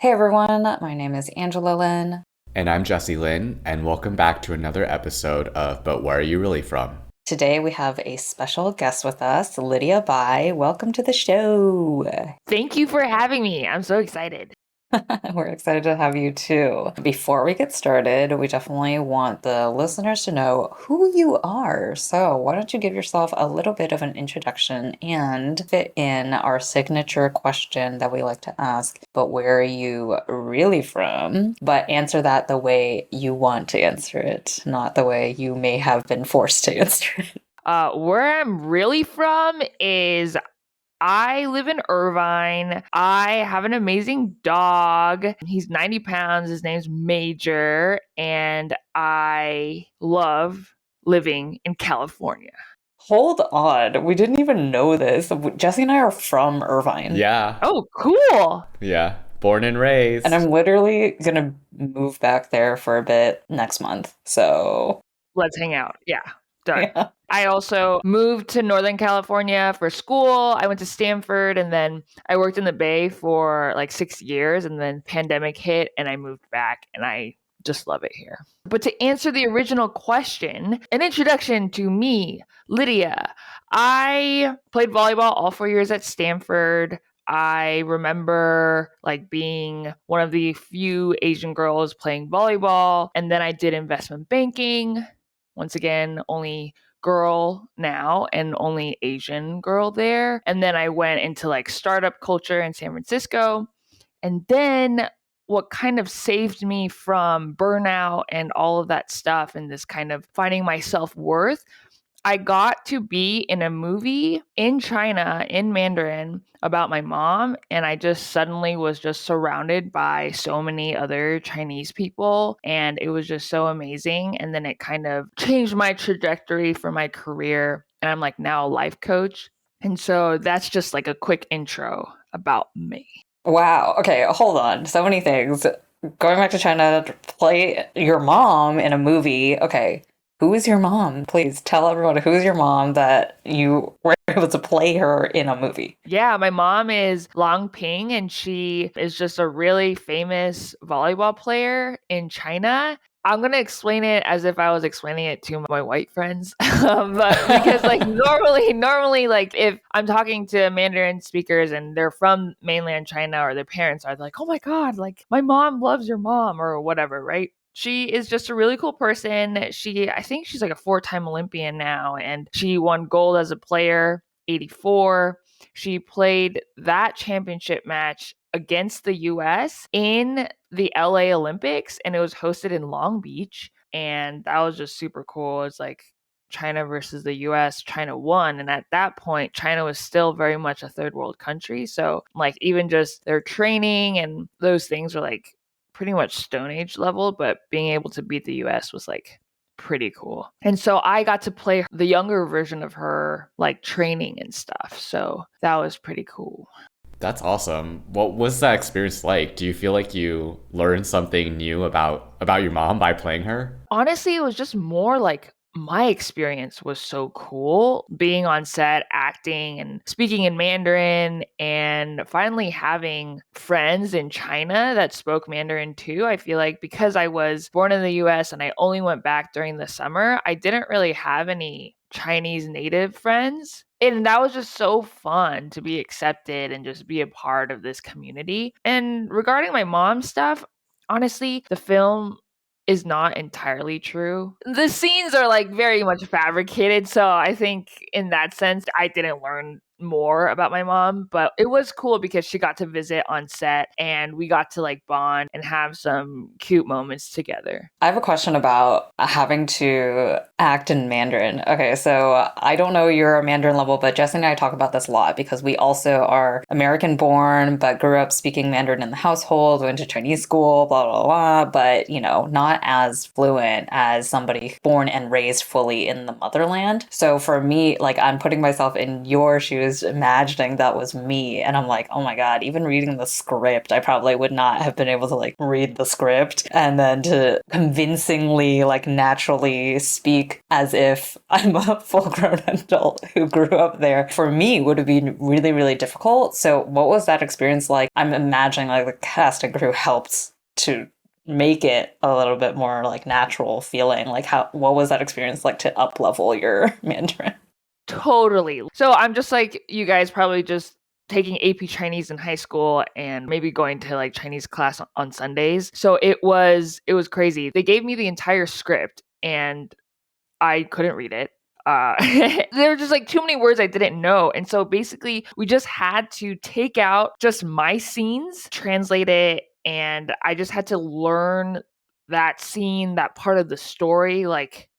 Hey everyone, my name is Angela Lynn. And I'm Jesse Lynn, and welcome back to another episode of But Where Are You Really From? Today we have a special guest with us, Lydia Bai. Welcome to the show. Thank you for having me. I'm so excited. We're excited to have you too. Before we get started, we definitely want the listeners to know who you are. So, why don't you give yourself a little bit of an introduction and fit in our signature question that we like to ask, but where are you really from? But answer that the way you want to answer it, not the way you may have been forced to answer it. Where I'm really from is I live in Irvine. I have an amazing dog. He's 90 pounds. His name's Major. And I love living in California. Hold on. We didn't even know this. Jesse and I are from Irvine. Yeah. Oh, cool. Yeah. Born and raised. And I'm literally going to move back there for a bit next month. So Let's hang out. Yeah. Done. yeah. I also moved to Northern California for school. I went to Stanford and then I worked in the Bay for like 6 years and then pandemic hit and I moved back and I just love it here. But to answer the original question, an introduction to me, Lydia. I played volleyball all 4 years at Stanford. I remember like being one of the few Asian girls playing volleyball and then I did investment banking. Once again, only girl now and only Asian girl there. And then I went into like startup culture in San Francisco. And then what kind of saved me from burnout and all of that stuff and this kind of finding my self-worth, I got to be in a movie in China in Mandarin about my mom, and I just suddenly was just surrounded by so many other Chinese people, and it was just so amazing. And then it kind of changed my trajectory for my career, and I'm like now a life coach. And so that's just like a quick intro about me. Wow. Okay, hold on. So many things. Going back to China to play your mom in a movie. Okay. Who is your mom? Please tell everyone who's your mom that you were able to play her in a movie. Yeah, my mom is Lang Ping, and she is just a really famous volleyball player in China. I'm going to explain it as if I was explaining it to my white friends. But because like normally, like if I'm talking to Mandarin speakers and they're from mainland China or their parents are like, oh my God, like my mom loves your mom or whatever, right? She is just a really cool person. I think she's like a 4-time Olympian now, and she won gold as a player, 84. She played that championship match against the US in the LA Olympics, and it was hosted in Long Beach. And that was just super cool. It's like China versus the US. China won. And at that point, China was still very much a third world country. So, like, even just their training and those things were like pretty much Stone Age level, but being able to beat the US was like pretty cool. And so I got to play the younger version of her, like training and stuff. So that was pretty cool. That's awesome. What was that experience like? Do you feel like you learned something new about your mom by playing her? Honestly, it was just more like my experience was so cool being on set, acting and speaking in Mandarin, and finally having friends in China that spoke Mandarin too. I feel like because I was born in the US and I only went back during the summer, I didn't really have any Chinese native friends. And that was just so fun to be accepted and just be a part of this community. And regarding my mom's stuff, honestly, the film is not entirely true. The scenes are like very much fabricated, so I think in that sense I didn't learn more about my mom, but it was cool because she got to visit on set and we got to like bond and have some cute moments together. I have a question about having to act in Mandarin. Okay, so I don't know your Mandarin level, but Jesse and I talk about this a lot because we also are American born, but grew up speaking Mandarin in the household, went to Chinese school, blah, blah, blah, but, not as fluent as somebody born and raised fully in the motherland. So for me, like I'm putting myself in your shoes, was imagining that was me. And I'm like, oh my God, even reading the script, I probably would not have been able to like read the script and then to convincingly, like naturally speak as if I'm a full grown adult who grew up there. For me, would have been really, really difficult. So, what was that experience like? I'm imagining like the cast and crew helped to make it a little bit more like natural feeling. Like, what was that experience like to up level your Mandarin? Totally. So I'm just like you guys, probably just taking AP Chinese in high school and maybe going to like Chinese class on Sundays. So it was crazy. They gave me the entire script and I couldn't read it. There were just like too many words I didn't know. And so basically we just had to take out just my scenes, translate it, and I just had to learn that scene, that part of the story, like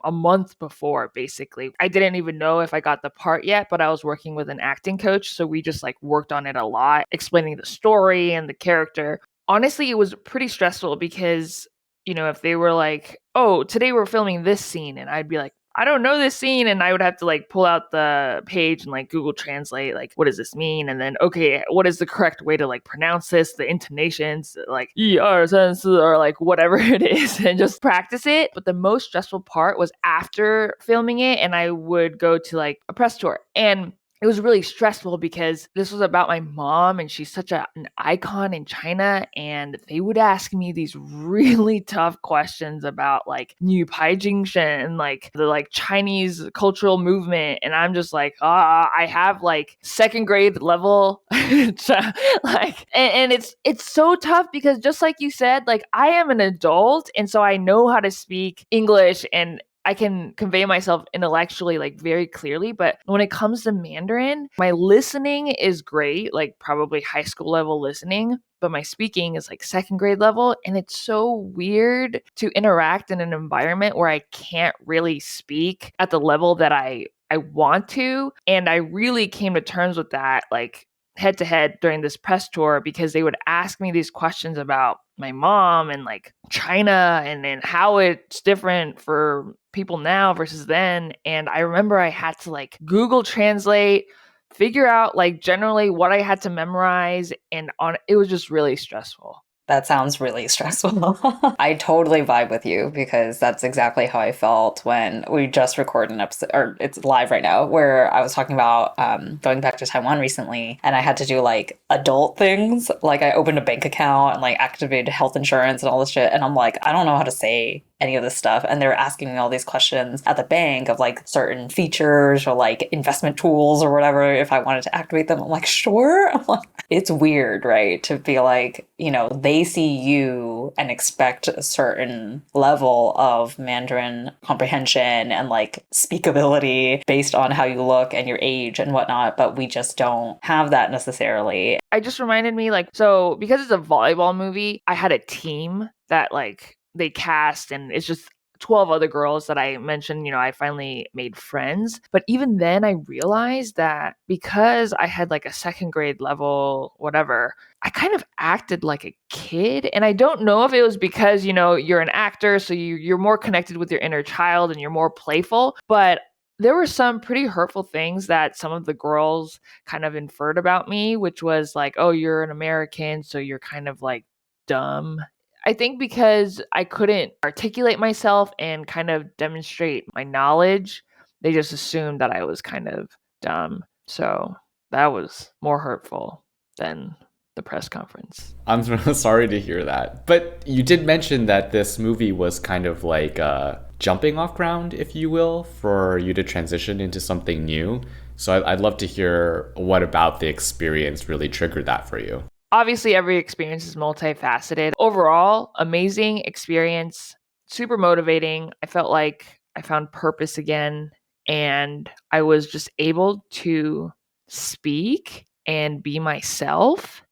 a month before. Basically, I didn't even know if I got the part yet, but I was working with an acting coach, so we just like worked on it a lot, explaining the story and the character. Honestly, it was pretty stressful because, if they were like, oh, today we're filming this scene, and I'd be like, I don't know this scene, and I would have to like pull out the page and like Google Translate, like, what does this mean? And then, okay, what is the correct way to like pronounce this, the intonations, like 1 2 3 or like whatever it is, and just practice it. But the most stressful part was after filming it, and I would go to like a press tour, and it was really stressful because this was about my mom and she's such an icon in China, and they would ask me these really tough questions about like New Pai Jingshen and like the like Chinese cultural movement, and I'm just like, I have like second grade level like, and it's so tough because just like you said, like I am an adult and so I know how to speak English and I can convey myself intellectually like very clearly, but when it comes to Mandarin, my listening is great, like probably high school level listening, but my speaking is like second grade level, and it's so weird to interact in an environment where I can't really speak at the level that I want to, and I really came to terms with that like head to head during this press tour because they would ask me these questions about my mom and like China and how it's different for people now versus then. And I remember I had to like Google Translate, figure out like generally what I had to memorize, and it was just really stressful. That sounds really stressful. I totally vibe with you because that's exactly how I felt when we just recorded an episode, or it's live right now, where I was talking about going back to Taiwan recently, and I had to do like adult things. Like I opened a bank account and like activated health insurance and all this shit. And I'm like, I don't know how to say any of this stuff. And they were asking me all these questions at the bank of like certain features or like investment tools or whatever, if I wanted to activate them. I'm like, sure. I'm like, it's weird, right? To be like, they see you and expect a certain level of Mandarin comprehension and like speakability based on how you look and your age and whatnot, but we just don't have that necessarily. I just reminded me like, so because it's a volleyball movie, I had a team that like they cast, and it's just 12 other girls that I mentioned, I finally made friends. But even then I realized that because I had like a second grade level, whatever, I kind of acted like a kid. And I don't know if it was because, you're an actor, so you're more connected with your inner child and you're more playful. But there were some pretty hurtful things that some of the girls kind of inferred about me, which was like, oh, you're an American, so you're kind of like dumb. I think because I couldn't articulate myself and kind of demonstrate my knowledge, they just assumed that I was kind of dumb. So that was more hurtful than the press conference. I'm sorry to hear that. But you did mention that this movie was kind of like a jumping off ground, if you will, for you to transition into something new. So I'd love to hear what about the experience really triggered that for you. Obviously, every experience is multifaceted. Overall, amazing experience, super motivating. I felt like I found purpose again, and I was just able to speak and be myself.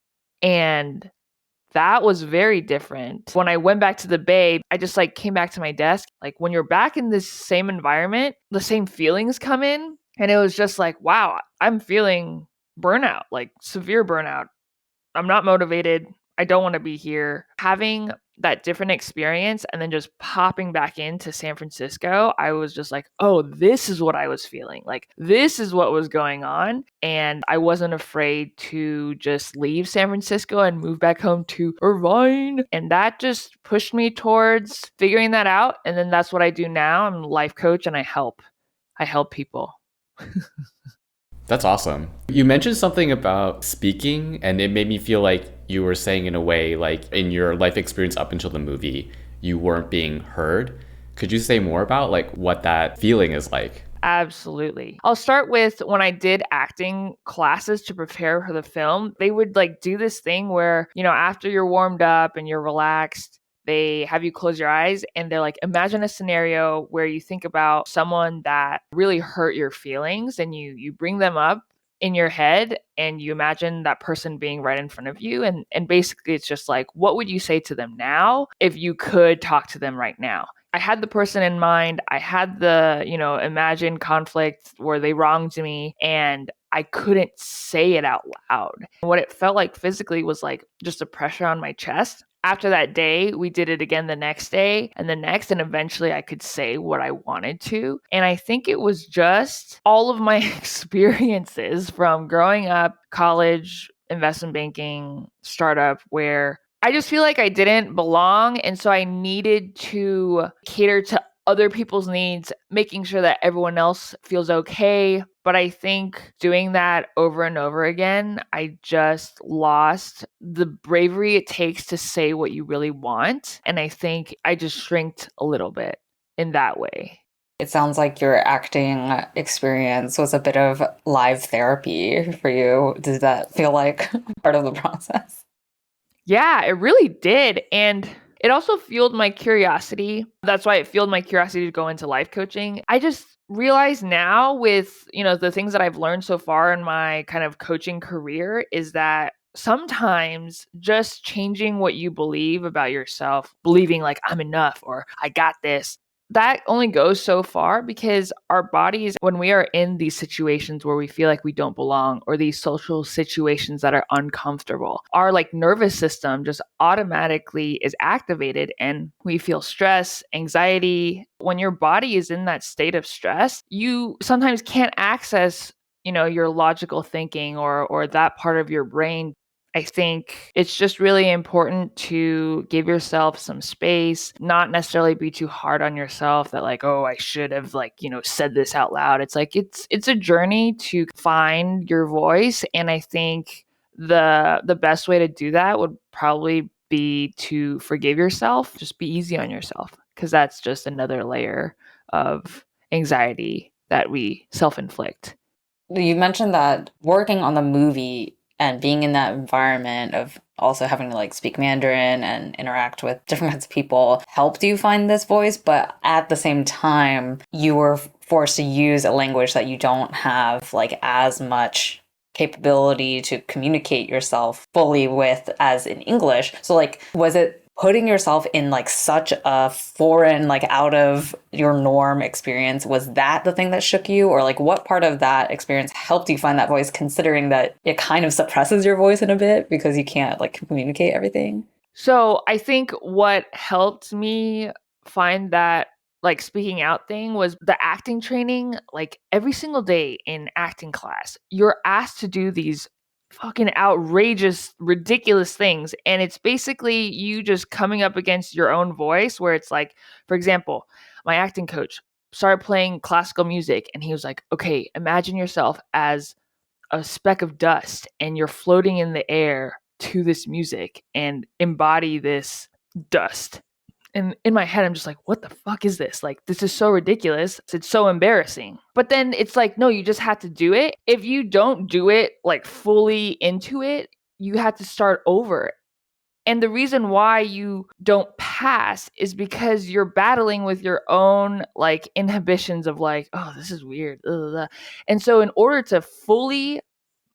And that was very different. When I went back to the Bay, I just like came back to my desk. Like when you're back in this same environment, the same feelings come in. And it was just like, wow, I'm feeling burnout, like severe burnout. I'm not motivated. I don't want to be here. Having that different experience and then just popping back into San Francisco, I was just like, oh, this is what I was feeling. Like, this is what was going on. And I wasn't afraid to just leave San Francisco and move back home to Irvine. And that just pushed me towards figuring that out. And then that's what I do now. I'm a life coach and I help people. That's awesome. You mentioned something about speaking, and it made me feel like you were saying, in a way, like in your life experience up until the movie, you weren't being heard. Could you say more about like what that feeling is like? Absolutely. I'll start with when I did acting classes to prepare for the film. They would like do this thing where, after you're warmed up and you're relaxed, they have you close your eyes and they're like, imagine a scenario where you think about someone that really hurt your feelings and you bring them up in your head and you imagine that person being right in front of you. And basically it's just like, what would you say to them now if you could talk to them right now? I had the person in mind. I had the, imagined conflict where they wronged me and I couldn't say it out loud. What it felt like physically was like just a pressure on my chest. After that day, we did it again the next day and the next, and eventually I could say what I wanted to. And I think it was just all of my experiences from growing up, college, investment banking, startup, where I just feel like I didn't belong. And so I needed to cater to other people's needs, making sure that everyone else feels okay. But I think doing that over and over again, I just lost the bravery it takes to say what you really want. And I think I just shrinked a little bit in that way. It sounds like your acting experience was a bit of live therapy for you. Does that feel like part of the process? Yeah, it really did. And it also fueled my curiosity. That's why it fueled my curiosity to go into life coaching. I just realize now with, the things that I've learned so far in my kind of coaching career is that sometimes just changing what you believe about yourself, believing like I'm enough or I got this, that only goes so far because our bodies, when we are in these situations where we feel like we don't belong or these social situations that are uncomfortable, our like nervous system just automatically is activated and we feel stress, anxiety. When your body is in that state of stress, you sometimes can't access your logical thinking or that part of your brain. I think it's just really important to give yourself some space, not necessarily be too hard on yourself that like, oh, I should have said this out loud. It's like it's a journey to find your voice. And I think the best way to do that would probably be to forgive yourself, just be easy on yourself, because that's just another layer of anxiety that we self-inflict. You mentioned that working on the movie and being in that environment of also having to like speak Mandarin and interact with different kinds of people helped you find this voice, but at the same time, you were forced to use a language that you don't have like as much capability to communicate yourself fully with as in English. So like, was it putting yourself in like such a foreign, like out of your norm experience? Was that the thing that shook you? Or like what part of that experience helped you find that voice, considering that it kind of suppresses your voice in a bit because you can't like communicate everything? So I think what helped me find that like speaking out thing was the acting training. Like every single day in acting class, you're asked to do these fucking outrageous, ridiculous things. And it's basically you just coming up against your own voice where it's like, for example, my acting coach started playing classical music and he was like, okay, imagine yourself as a speck of dust and you're floating in the air to this music and embody this dust. And in my head, I'm just like, what the fuck is this? Like, this is so ridiculous. It's so embarrassing. But then it's like, no, you just have to do it. If you don't do it like fully into it, you have to start over. And the reason why you don't pass is because you're battling with your own like inhibitions of like, oh, this is weird. Ugh. And so in order to fully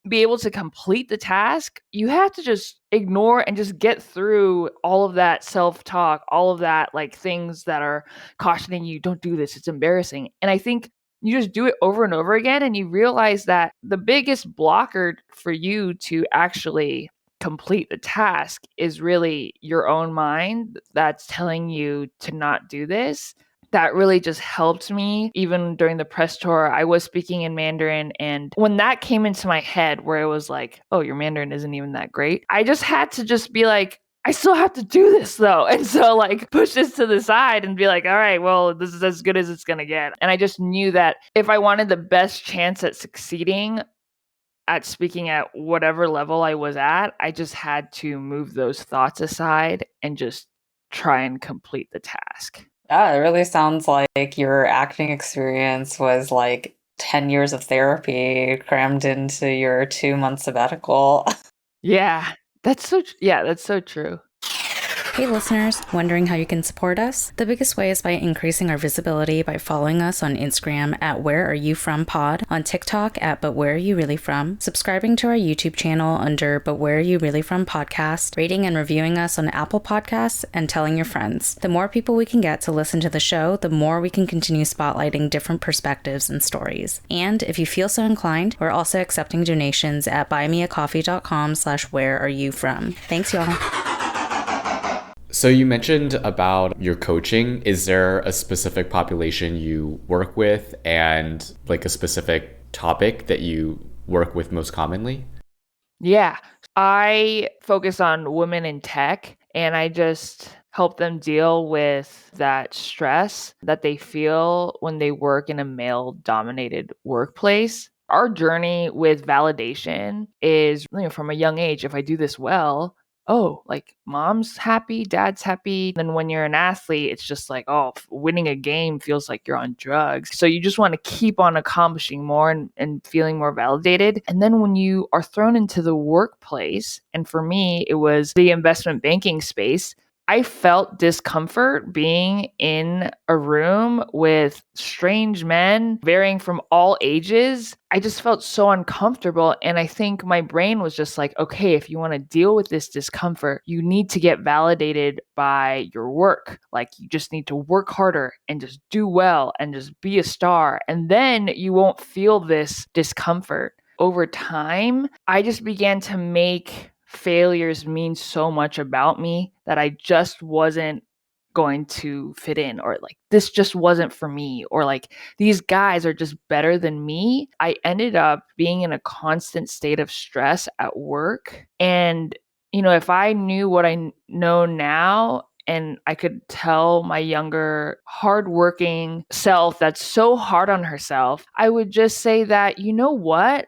be able to complete the task, you have to just ignore and just get through all of that self-talk, all of that like things that are cautioning you, don't do this, it's embarrassing. And I think you just do it over and over again and you realize that the biggest blocker for you to actually complete the task is really your own mind that's telling you to not do this. That really just helped me. Even during the press tour, I was speaking in Mandarin. And when that came into my head, where it was like, oh, your Mandarin isn't even that great, I just had to just be like, I still have to do this though. And so like push this to the side and be like, all right, well, this is as good as it's going to get. And I just knew that if I wanted the best chance at succeeding at speaking at whatever level I was at, I just had to move those thoughts aside and just try and complete the task. Yeah, it really sounds like your acting experience was like 10 years of therapy crammed into your 2 month sabbatical. Yeah, that's so true. Hey listeners, wondering how you can support us? The biggest way is by increasing our visibility by following us on Instagram at Where Are You From Pod, on TikTok at But Where Are You Really From, subscribing to our YouTube channel under But Where Are You Really From Podcast, rating and reviewing us on Apple Podcasts, and telling your friends. The more people we can get to listen to the show, the more we can continue spotlighting different perspectives and stories. And if you feel so inclined, we're also accepting donations at buymeacoffee.com/whereareyouFrom. Thanks, y'all. So you mentioned about your coaching. Is there a specific population you work with and like a specific topic that you work with most commonly? Yeah, I focus on women in tech, and I just help them deal with that stress that they feel when they work in a male-dominated workplace. Our journey with validation is, from a young age, if I do this well, oh, like mom's happy, dad's happy. Then when you're an athlete, it's just like, oh, winning a game feels like you're on drugs. So you just want to keep on accomplishing more and feeling more validated. And then when you are thrown into the workplace, and for me, it was the investment banking space, I felt discomfort being in a room with strange men varying from all ages. I just felt so uncomfortable. And I think my brain was just like, okay, if you want to deal with this discomfort, you need to get validated by your work. Like you just need to work harder and just do well and just be a star. And then you won't feel this discomfort. Over time, I just began to make failures mean so much about me that I just wasn't going to fit in, or like this just wasn't for me, or like these guys are just better than me. I ended up being in a constant state of stress at work. And, if I knew what I know now, and I could tell my younger, hardworking self that's so hard on herself, I would just say that, you know what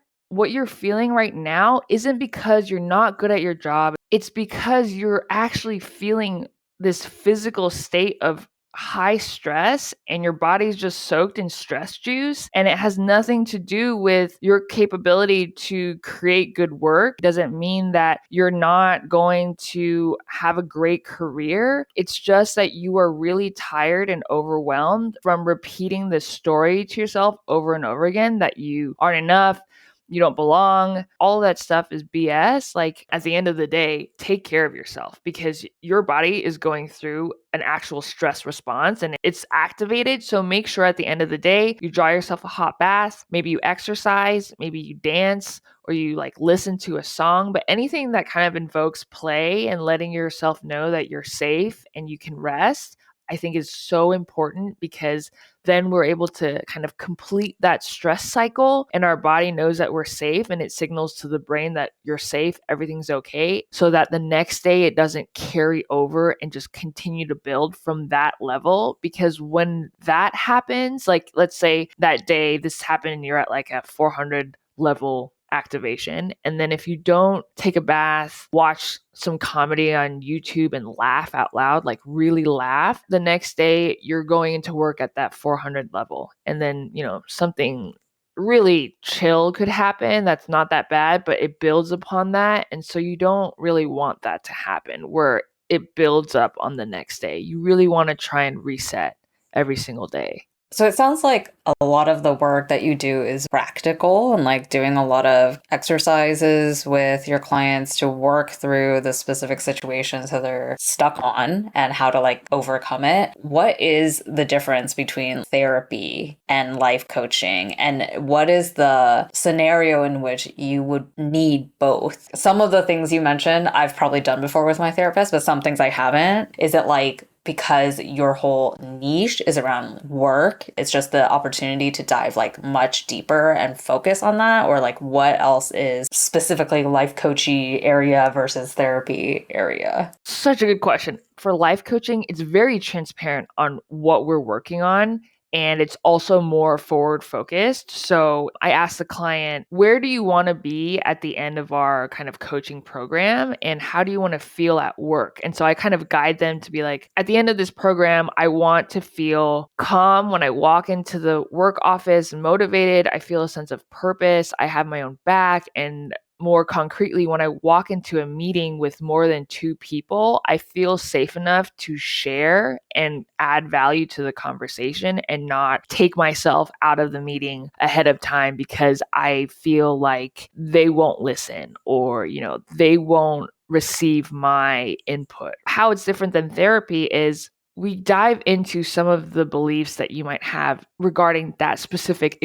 you're feeling right now isn't because you're not good at your job. It's because you're actually feeling this physical state of high stress and your body's just soaked in stress juice, and it has nothing to do with your capability to create good work. It doesn't mean that you're not going to have a great career. It's just that you are really tired and overwhelmed from repeating this story to yourself over and over again that you aren't enough, you don't belong. All that stuff is BS. Like at the end of the day, take care of yourself, because your body is going through an actual stress response and it's activated. So make sure at the end of the day, you draw yourself a hot bath. Maybe you exercise, maybe you dance, or you like listen to a song, but anything that kind of invokes play and letting yourself know that you're safe and you can rest, I think is so important, because then we're able to kind of complete that stress cycle and our body knows that we're safe, and it signals to the brain that you're safe, everything's okay, so that the next day it doesn't carry over and just continue to build from that level. Because when that happens, like let's say that day this happened and you're at like a 400 level activation, and then if you don't take a bath, watch some comedy on YouTube and laugh out loud, like really laugh, the next day you're going into work at that 400 level, and then something really chill could happen that's not that bad, but it builds upon that. And so you don't really want that to happen where it builds up on the next day. You really want to try and reset every single day. So it sounds like a lot of the work that you do is practical and like doing a lot of exercises with your clients to work through the specific situations that they're stuck on and how to like overcome it. What is the difference between therapy and life coaching? And what is the scenario in which you would need both? Some of the things you mentioned, I've probably done before with my therapist, but some things I haven't. Is it like because your whole niche is around work, it's just the opportunity to dive like much deeper and focus on that? Or like what else is specifically life coachy area versus therapy area? Such a good question. For life coaching, it's very transparent on what we're working on. And it's also more forward focused. So I asked the client, where do you want to be at the end of our kind of coaching program? And how do you want to feel at work? And so I kind of guide them to be like, at the end of this program, I want to feel calm when I walk into the work office and motivated. I feel a sense of purpose. I have my own back. And more concretely, when I walk into a meeting with more than 2 people, I feel safe enough to share and add value to the conversation and not take myself out of the meeting ahead of time because I feel like they won't listen or, they won't receive my input. How it's different than therapy is we dive into some of the beliefs that you might have regarding that specific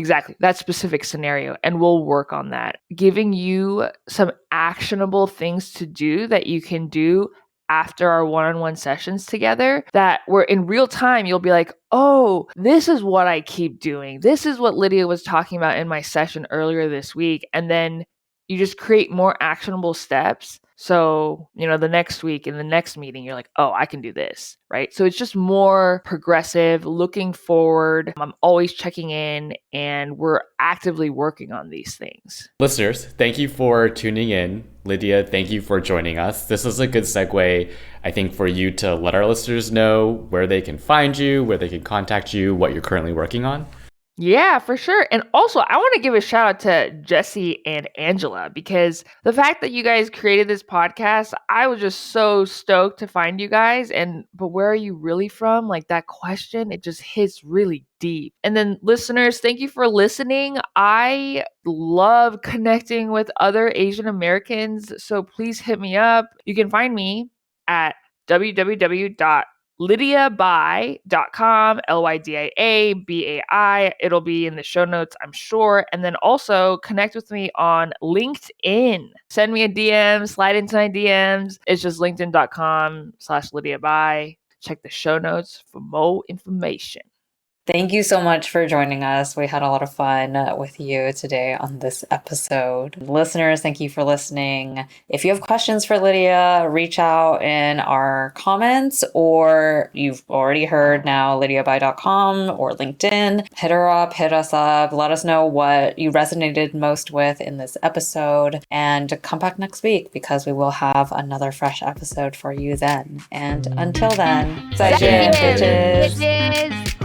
scenario, and we'll work on that, giving you some actionable things to do that you can do after our one-on-one sessions together that were in real time. You'll be like, oh, this is what I keep doing. This is what Lydia was talking about in my session earlier this week. And then you just create more actionable steps. So, the next week in the next meeting, you're like, oh, I can do this, right? So it's just more progressive, looking forward. I'm always checking in and we're actively working on these things. Listeners, thank you for tuning in. Lydia, thank you for joining us. This is a good segue, I think, for you to let our listeners know where they can find you, where they can contact you, what you're currently working on. Yeah, for sure. And also, I want to give a shout out to Jesse and Angela because the fact that you guys created this podcast, I was just so stoked to find you guys. But where are you really from? Like that question, it just hits really deep. And then listeners, thank you for listening. I love connecting with other Asian Americans. So please hit me up. You can find me at www.lydiabai.com, LYDIABAI. It'll be in the show notes, I'm sure. And then also connect with me on LinkedIn. Send me a DM, slide into my DMs. It's just linkedin.com/LydiaBai. Check the show notes for more information. Thank you so much for joining us. We had a lot of fun with you today on this episode. Listeners, thank you for listening. If you have questions for Lydia, reach out in our comments, or you've already heard now, lydiabai.com or LinkedIn. Hit her up, hit us up. Let us know what you resonated most with in this episode. And come back next week because we will have another fresh episode for you then. And until then, 再见, bitches.